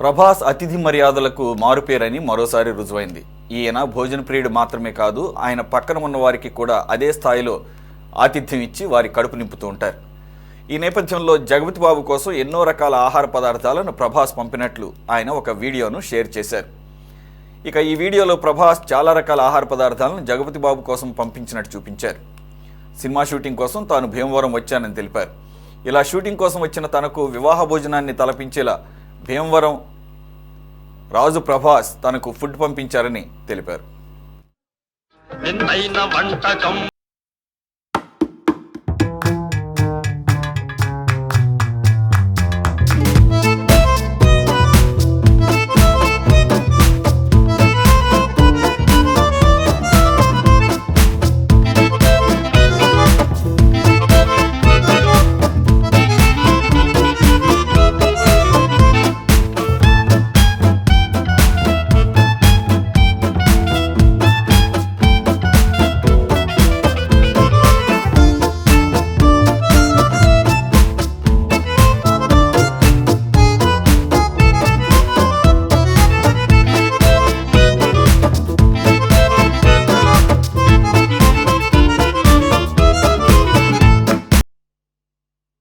ప్రభాస్ అతిథి మర్యాదలకు మారుపేరని మరోసారి రుజువైంది. ఈయన భోజన ప్రియుడు మాత్రమే కాదు, ఆయన పక్కన ఉన్న వారికి కూడా అదే స్థాయిలో ఆతిథ్యం ఇచ్చి వారి కడుపు నింపుతూ ఉంటారు. ఈ నేపథ్యంలో జగపతి బాబు కోసం ఎన్నో రకాల ఆహార పదార్థాలను ప్రభాస్ పంపినట్లు ఆయన ఒక వీడియోను షేర్ చేశారు. ఇక ఈ వీడియోలో ప్రభాస్ చాలా రకాల ఆహార పదార్థాలను జగపతి బాబు కోసం పంపించినట్టు చూపించారు. సినిమా షూటింగ్ కోసం తాను భీమవరం వచ్చానని తెలిపారు. ఇలా షూటింగ్ కోసం వచ్చిన తనకు వివాహ భోజనాన్ని తలపించేలా భీమవరం రాజు ప్రభాస్ తనకు ఫుడ్ పంపించారని తెలిపారు.